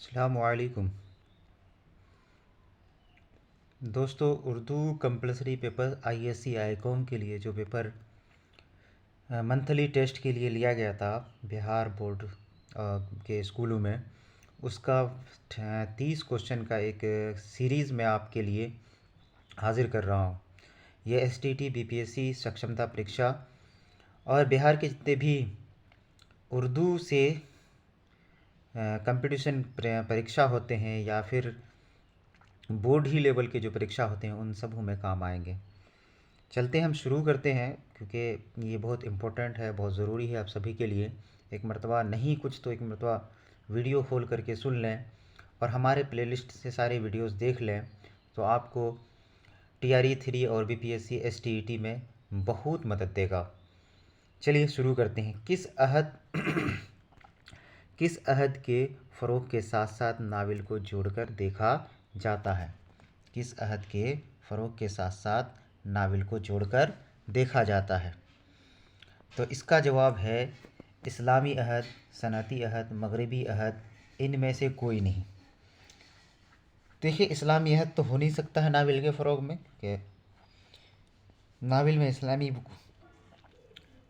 अस्सलामुअलैकुम दोस्तों। Urdu compulsory paper ISC Icom के लिए जो पेपर मंथली टेस्ट के लिए लिया गया था बिहार बोर्ड के स्कूलों में, उसका 30 क्वेश्चन का एक सीरीज़ में आपके लिए हाजिर कर रहा हूँ। ये एसटीटी बीपीएससी सक्षमता परीक्षा और बिहार के जितने भी उर्दू से कंपटीशन परीक्षा होते हैं या फिर बोर्ड ही लेवल के जो परीक्षा होते हैं उन सबों में काम आएंगे। चलते हम शुरू करते हैं, क्योंकि ये बहुत इम्पोर्टेंट है, बहुत ज़रूरी है आप सभी के लिए। एक मरतबा नहीं कुछ तो एक मरतबा वीडियो खोल करके सुन लें और हमारे प्लेलिस्ट से सारे वीडियोस देख लें, तो आपको TRE 3 और BPSC STET में बहुत मदद देगा। चलिए शुरू करते हैं। किस अहद के फ़रोग़ के साथ साथ नावल को जोड़कर देखा जाता है? किस अहद के फ़रोग़ के साथ साथ नावल को जोड़कर देखा जाता है? तो इसका जवाब है इस्लामी अहद, सनती अहद, मगरबी अहद, इनमें से कोई नहीं। देखिए, इस्लामी अहद तो हो नहीं सकता है नावल के फ़रोग़ में, कि नावल में इस्लामी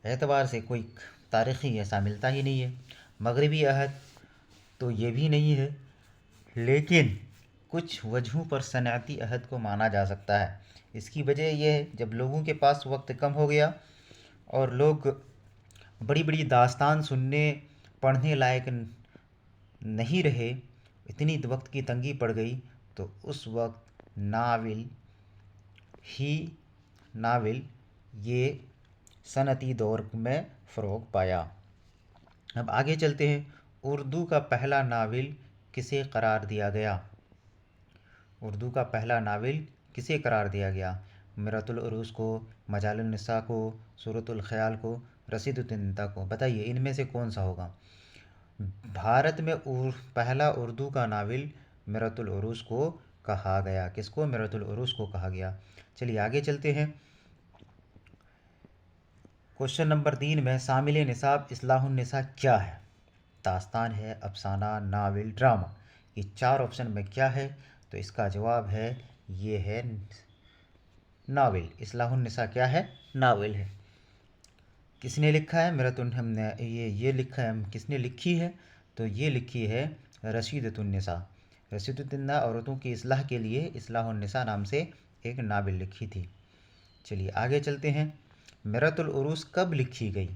एतबार से कोई तारीख़ी ऐसा मिलता ही नहीं है। मगरबी अहद तो ये भी नहीं है, लेकिन कुछ वजहों पर सनअती अहद को माना जा सकता है। इसकी वजह यह है, जब लोगों के पास वक्त कम हो गया और लोग बड़ी बड़ी दास्तान सुनने पढ़ने लायक नहीं रहे, इतनी वक्त की तंगी पड़ गई, तो उस वक्त नावल ये सनती दौर में फ़रोग़ पाया। अब आगे चलते हैं। उर्दू का पहला नावल किसे करार दिया गया? उर्दू का पहला नावल किसे करार दिया गया? मिरतुल उरूस को, मजालुन निसा को, सूरतुल ख़याल को, रसीदुद्दीन को? बताइए इनमें से कौन सा होगा? भारत में पहला उर्दू का नावल मिरतुल उरूस को कहा गया। किसको? मिरतुल उरूस को कहा गया। चलिए आगे चलते हैं। क्वेश्चन नंबर 3 में शामिल निसाब इस्लाहुन निसा क्या है? दास्तान है, अफसाना, नावल, ड्रामा? ये 4 ऑप्शन में क्या है? तो इसका जवाब है, ये है नावल। इस्लाहुन निसा क्या है? नावल है। किसने लिखा है? मिरतुन हमने ये लिखा है, किसने लिखी है? तो ये लिखी है रशीदतुन्निसा। रशीदुद्दीन औरतों की इस्लाह के लिए इस्लाहुन निसा नाम से एक नावल लिखी थी। चलिए आगे चलते हैं। मिरतुल उरूस कब लिखी गई?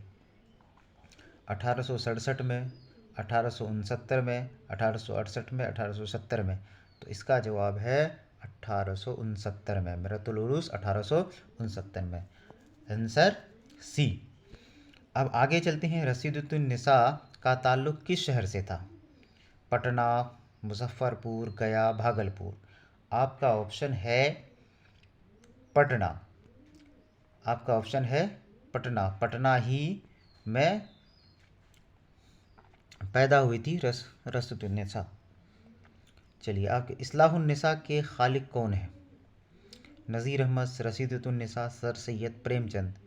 1867 में, 1869 में, 1868 में, 1870 में? तो इसका जवाब है 1869 में। मिरतुल उरूस 1869 में। Answer C. अब आगे चलते हैं। रसीदुद्दीन का ताल्लुक़ किस शहर से था? पटना, मुजफ्फरपुर, गया, भागलपुर? आपका ऑप्शन है पटना। आपका ऑप्शन है पटना। पटना ही में पैदा हुई थी रसीदुद्दीन। चलिए, आपके इस्लाहुन निसा के खालिक कौन है? नज़ीर अहमद, रसीदुद्दीन, सर सैयद प्रेमचंद?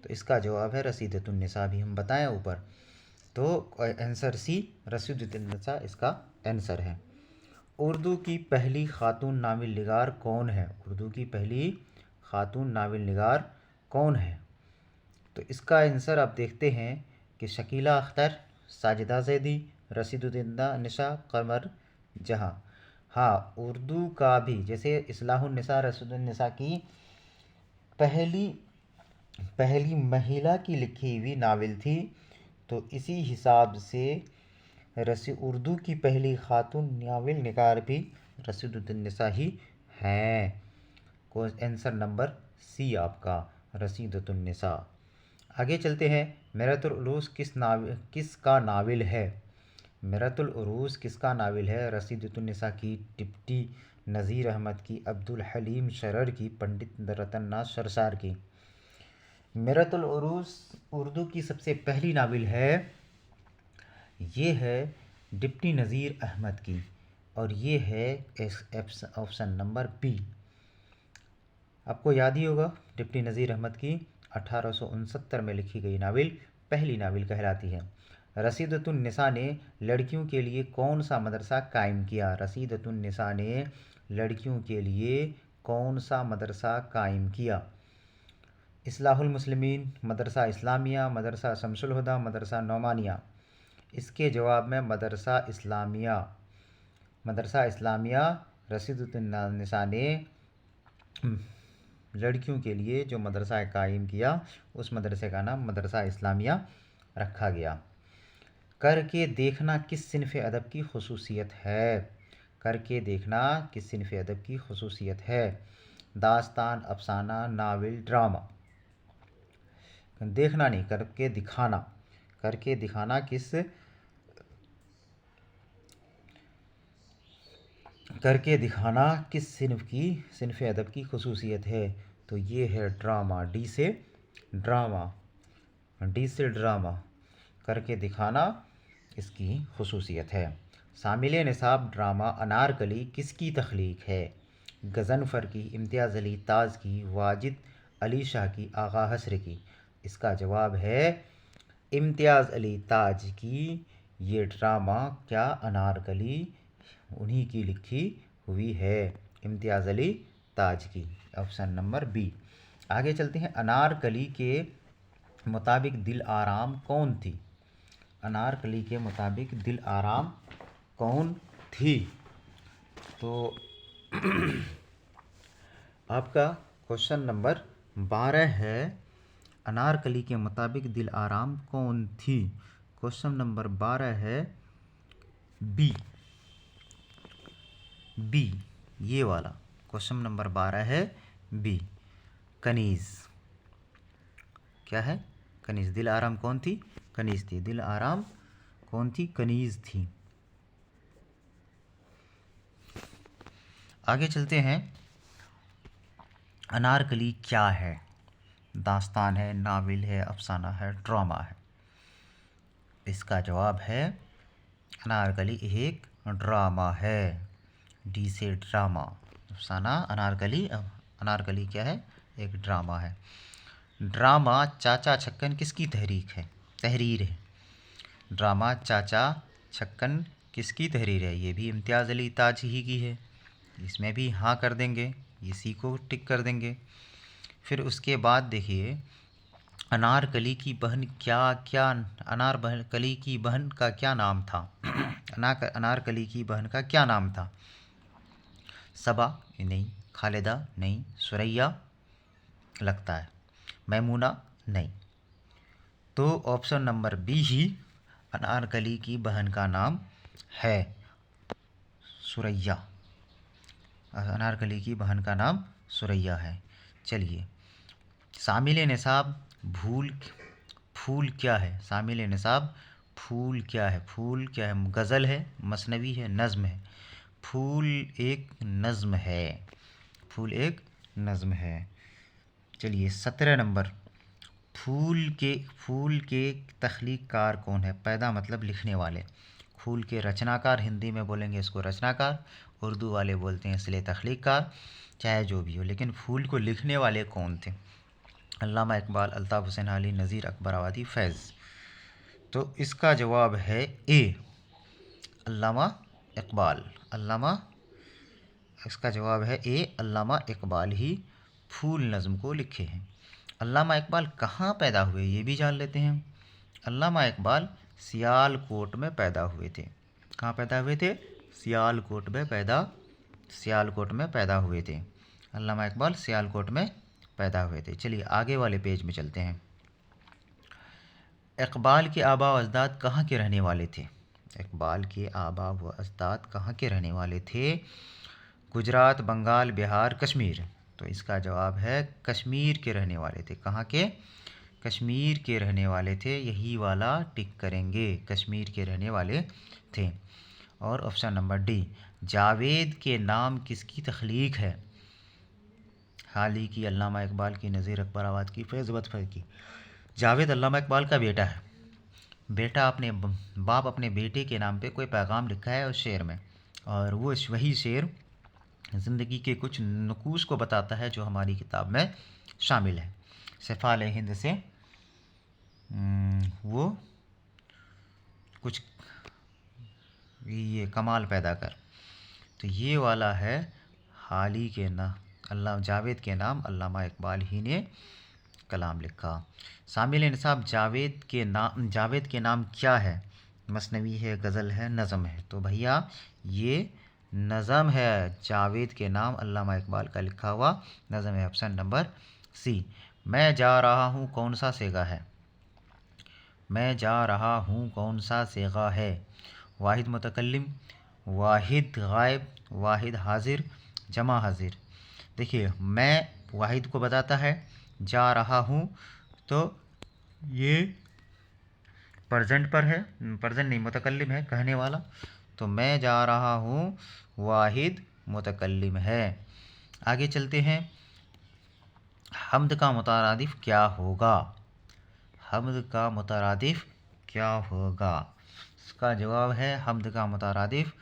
तो इसका जवाब है रसीदुद्दीन। भी हम बताएं ऊपर। तो आंसर सी, रसीदुद्दीन इसका आंसर है। उर्दू की पहली खातून नावल निगार कौन है? उर्दू की पहली खातून नावल निगार कौन है? तो इसका आंसर आप देखते हैं कि शकीला अख्तर, साजिदा ज़ैदी, रसीदुद्दीन, कमर जहाँ। हाँ, उर्दू का भी जैसे इस्लाहुन निसा रसीदुद्दीन की पहली पहली महिला की लिखी हुई नावल थी, तो इसी हिसाब से उर्दू की पहली खातून नावल निगार भी रसीदुद्दीन ही हैं। को आंसर नंबर सी आपका, रसीदुद्दीन। आगे चलते हैं। मिरतुल उरूस किसका नावल है? मिरतुल उरूस किसका नावल है? रसीदुद्दीन की, टिप्टी नज़ीर अहमद की, अब्दुल हलीम शरर की, पंडित रतन नाथ सरसार की? मिरतुल उरूस उर्दू की सबसे पहली नावल है, ये है डिप्टी नज़ीर अहमद की, और ये है ऑप्शन नंबर बी। आपको याद ही होगा, डिप्टी नज़ीर अहमद की 1869 में लिखी गई नावल पहली नावल कहलाती है। रसीदतुन्निसा ने लड़कियों के लिए कौन सा मदरसा कायम किया? रसीदतुन्निसा ने लड़कियों के लिए कौन सा मदरसा कायम किया? इस्लाहुल मुस्लिमीन, मदरसा इस्लामिया, मदरसा शमसुल हुदा, मदरसा नौमानिया। इसके जवाब में मदरसा इस्लामिया, मदरसा इस्लामिया रसीदुद्दीन ने लड़कियों के लिए जो मदरसा कायम किया उस मदरसे का नाम मदरसा इस्लामिया रखा गया। करके देखना किस सिनफ़ अदब की खसूसियत है? करके देखना किस सिनफ़ अदब की खसूसियत है? दास्तान, अफसाना, नावल, ड्रामा। देखना नहीं, करके दिखाना। करके दिखाना किस करके दिखाना किस सिनफ़ अदब की खसूसियत है? तो ये है ड्रामा। डी से ड्रामा, डी से ड्रामा। करके दिखाना इसकी खसूसियत है। शामिल निसाब ड्रामा अनारकली किसकी तख्लीक है? गज़नफ़र की, इम्तियाज़ अली ताज़ की, वाजिद अली शाह की, आगा हसर की। इसका जवाब है इम्तियाज़ अली ताज की। ये ड्रामा क्या अनारकली उन्हीं की लिखी हुई है, इम्तियाज़ अली ताज की। Option number B. आगे चलते हैं। अनारकली के मुताबिक दिल आराम कौन थी? अनारकली के मुताबिक दिल आराम कौन थी? तो आपका क्वेश्चन नंबर 12 है, अनारकली के मुताबिक दिल आराम कौन थी? क्वेश्चन नंबर 12 है बी, बी ये वाला। क्वेश्चन नंबर 12 है बी, कनीज़। क्या है? कनीज़। दिल आराम कौन थी? कनीज़ थी। दिल आराम कौन थी? कनीज़ थी। आगे चलते हैं। अनारकली क्या है? दास्तान है, नावल है, अफसाना है, ड्रामा है। इसका जवाब है अनारकली एक ड्रामा है। डी से ड्रामा। अफसाना, अनारकली। अनारकली क्या है? एक ड्रामा है। ड्रामा चाचा छक्कन किसकी तहरीर है? ड्रामा चाचा छक्कन किसकी तहरीर है? ये भी इम्तियाज़ अली ताज ही की है। इसमें भी हाँ कर देंगे, इसी को टिक कर देंगे। फिर उसके बाद देखिए, अनारकली की बहन अनारकली की बहन का क्या नाम था? अनारकली की बहन का क्या नाम था? सबा नहीं, खालिदा नहीं, सुरैया लगता है, मैमूना नहीं। तो ऑप्शन नंबर बी ही अनारकली की बहन का नाम है, सुरैया। अनारकली की बहन का नाम सुरैया है। चलिए, शामिल निसाब फूल क्या है? शामिल निसाब फूल क्या है? फूल क्या है? गज़ल है, मसनवी है, नज़्म है। फूल एक नज़्म है। फूल एक नज़्म है। चलिए, 17 नंबर। फूल के तख्लीक़कार कौन है? पैदा मतलब लिखने वाले। फूल के रचनाकार, हिंदी में बोलेंगे इसको रचनाकार, उर्दू वाले बोलते हैं इसलिए तख्लीक़कार। चाहे जो भी हो, लेकिन फूल को लिखने वाले कौन थे? अल्लामा इकबाल, अल्ताफ़ हुसैन अली, नज़ीर अकबराबादी, फैज़। तो इसका जवाब है ए, अल्लामा इकबाल। इसका जवाब है ए, अल्लामा इकबाल ही फूल नज़्म को लिखे हैं। अल्लामा इकबाल कहाँ पैदा हुए ये भी जान लेते हैं। अल्लामा इकबाल सियालकोट में पैदा हुए थे। कहाँ पैदा हुए थे? सियालकोट में पैदा हुए थे। अल्लामा इकबाल सियालकोट में पैदा हुए थे। चलिए, आगे वाले पेज में चलते हैं। इकबाल के आबा व अजदाद कहाँ के रहने वाले थे? इकबाल के आबा व अजदाद कहाँ के रहने वाले थे? गुजरात, बंगाल, बिहार, कश्मीर। तो इसका जवाब है कश्मीर के रहने वाले थे। कहाँ के? कश्मीर के रहने वाले थे। यही वाला टिक करेंगे, कश्मीर के रहने वाले थे। और ऑप्शन नंबर डी, जावेद के नाम किसकी तख्लीक है? हाल ही की अल्लामा इकबाल की, नज़ीर अकबराबाद की, फैज़ फर की। जावेद अल्लामा इकबाल का बेटा है। बाप अपने बेटे के नाम पे कोई पैगाम लिखा है उस शेर में, और वो वही शेर ज़िंदगी के कुछ नुकूस को बताता है जो हमारी किताब में शामिल है। सिफ़ाल हिंद से वो कुछ ये कमाल पैदा कर। तो ये वाला है हाल ही के ना अल्लाह जावेद के नाम अल्लामा इकबाल ही ने कलाम लिखा। शामिल निसाब जावेद के नाम क्या है? मसनवी है, गज़ल है, नज़म है? तो भैया ये नज़म है। जावेद के नाम अल्लामा इकबाल का लिखा हुआ नज़म है। Option number C. मैं जा रहा हूँ कौन सा सेगा है? मैं जा रहा हूँ कौन सा सेगा है? वाहिद मुतकल्लिम, वाहिद गायब, वाहिद हाजिर, जमा हाजिर। देखिए मैं वाहिद को बताता है, जा रहा हूँ तो ये प्रेजेंट पर है, प्रेजेंट नहीं मुतकल्लिम है कहने वाला, तो मैं जा रहा हूँ वाहिद मुतकल्लिम है। आगे चलते हैं। हम्द का मुतरादिफ क्या होगा? हम्द का मुतरादिफ क्या होगा? इसका जवाब है हम्द का मुतरादिफ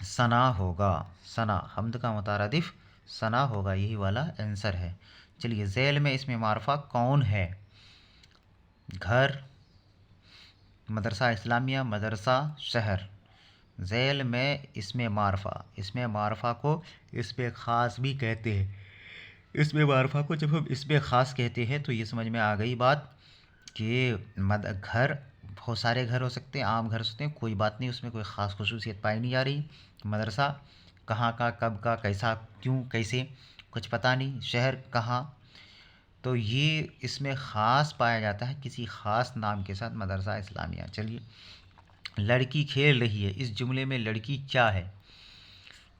सना होगा। सना, हम्द का मुतरादिफ सना होगा, यही वाला आंसर है। चलिए ज़ैल में इसमें मारफा कौन है? घर, मदरसा इस्लामिया, मदरसा, शहर। ज़ैल में इसमें मारफा को इसमें ख़ास भी कहते हैं। इसमें मारफा को जब हम इसमें ख़ास कहते हैं तो ये समझ में आ गई बात कि घर, बहुत सारे घर हो सकते हैं, आम घर हो सकते हैं, कोई बात नहीं, उसमें कोई ख़ास खुसूसियत पाई नहीं जा रही। मदरसा कहाँ का, कब का, कैसा, क्यों, कैसे, कुछ पता नहीं। शहर कहाँ, तो ये इसमें ख़ास पाया जाता है किसी ख़ास नाम के साथ, मदरसा इस्लामिया। चलिए लड़की खेल रही है, इस जुमले में लड़की क्या है?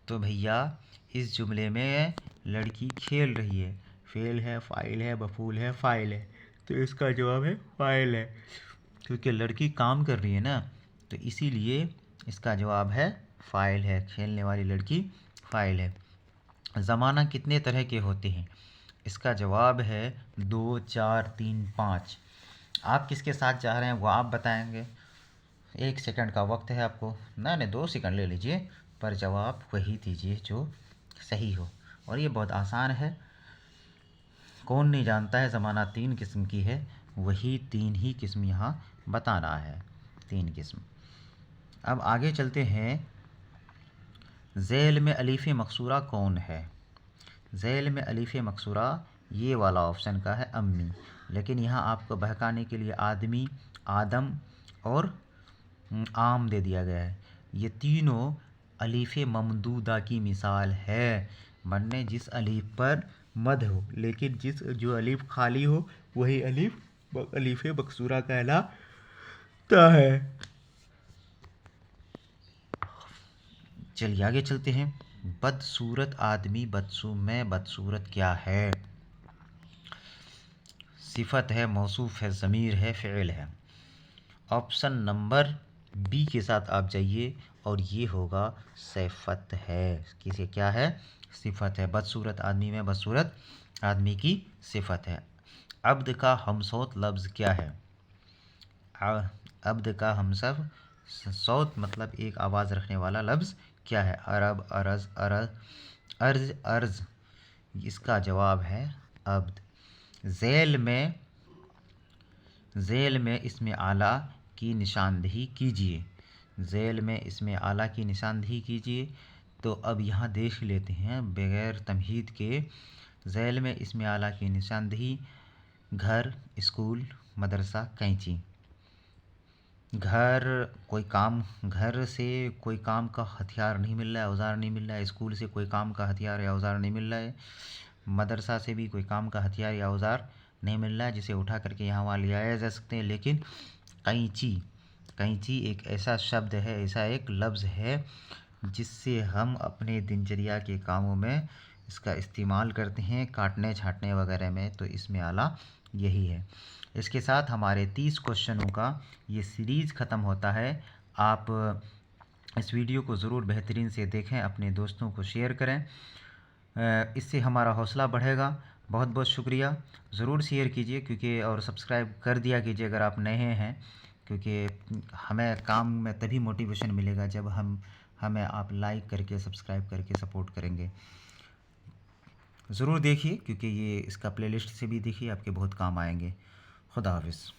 तो भैया इस जुमले में लड़की खेल रही है, फेल है, फ़ाइल है, मफ़ूल है, फ़ाइल है, तो इसका जवाब है फ़ाइल है, क्योंकि लड़की काम कर रही है ना, तो इसीलिए इसका जवाब है फ़ाइल है। खेलने वाली लड़की फ़ाइल है। ज़माना कितने तरह के होते हैं? इसका जवाब है 2, 4, 3, 5। आप किसके साथ जा रहे हैं वो आप बताएंगे। 1 सेकंड का वक्त है आपको, नहीं 2 सेकंड ले लीजिए, पर जवाब वही दीजिए जो सही हो। और ये बहुत आसान है, कौन नहीं जानता है ज़माना 3 किस्म की है, वही 3 ही किस्म यहाँ बताना है, 3 किस्म। अब आगे चलते हैं। ज़ैल में अलीफ़ मकसूरा कौन है? ज़ैल में अलीफ़ मकसूरा ये वाला ऑप्शन का है अम्मी, लेकिन यहाँ आपको बहकाने के लिए आदमी, आदम और आम दे दिया गया है। ये तीनों अलीफ़ ममदूदा की मिसाल है, वरने जिस अलीफ़ पर मद हो, लेकिन जो अलीफ़ खाली हो वही अलीफ़ मकसूरा कहलाता है। चलिए आगे चलते हैं। बदसूरत आदमी में बदसूरत क्या है? सिफत है, मौसूफ़ है, ज़मीर है, फ़िल है। ऑप्शन नंबर बी के साथ आप जाइए और ये होगा सिफत है। किसे क्या है? सिफत है। बदसूरत आदमी में बदसूरत आदमी की सिफत है। अब्द का हमसौत लफ्ज़ क्या है? अब्द का हमसब सौत मतलब एक आवाज़ रखने वाला लफ्ज़ क्या है? अरब, अरज, अर्ज, अर्ज। इसका जवाब है अब्द। ज़ैल में इसमें आला की निशानदेही कीजिए। ज़ैल में इसमें आला की निशानदेही कीजिए। तो अब यहाँ देख लेते हैं बग़ैर तमहीद के। ज़ैल में इसमें आला की निशानदेही, घर, स्कूल, मदरसा, कैंची। घर से कोई काम का हथियार नहीं मिल रहा है, औज़ार नहीं मिल रहा है। स्कूल से कोई काम का हथियार या औज़ार नहीं मिल रहा है। मदरसा से भी कोई काम का हथियार या औज़ार नहीं मिल रहा है जिसे उठा करके यहाँ वहाँ ले आया जा सकते हैं। लेकिन कैंची एक ऐसा शब्द है, ऐसा एक लफ्ज़ है जिससे हम अपने दिनचर्या के कामों में इसका इस्तेमाल करते हैं, काटने छाँटने वगैरह में। तो इसमें आला यही है। इसके साथ हमारे 30 क्वेश्चनों का ये सीरीज़ ख़त्म होता है। आप इस वीडियो को ज़रूर बेहतरीन से देखें, अपने दोस्तों को शेयर करें, इससे हमारा हौसला बढ़ेगा। बहुत बहुत शुक्रिया। ज़रूर शेयर कीजिए क्योंकि और सब्सक्राइब कर दिया कीजिए अगर आप नए हैं, क्योंकि हमें काम में तभी मोटिवेशन मिलेगा जब हमें आप लाइक करके, सब्सक्राइब करके सपोर्ट करेंगे। ज़रूर देखिए क्योंकि ये इसका प्लेलिस्ट से भी देखिए, आपके बहुत काम आएंगे। खुदा हाफ़िज़।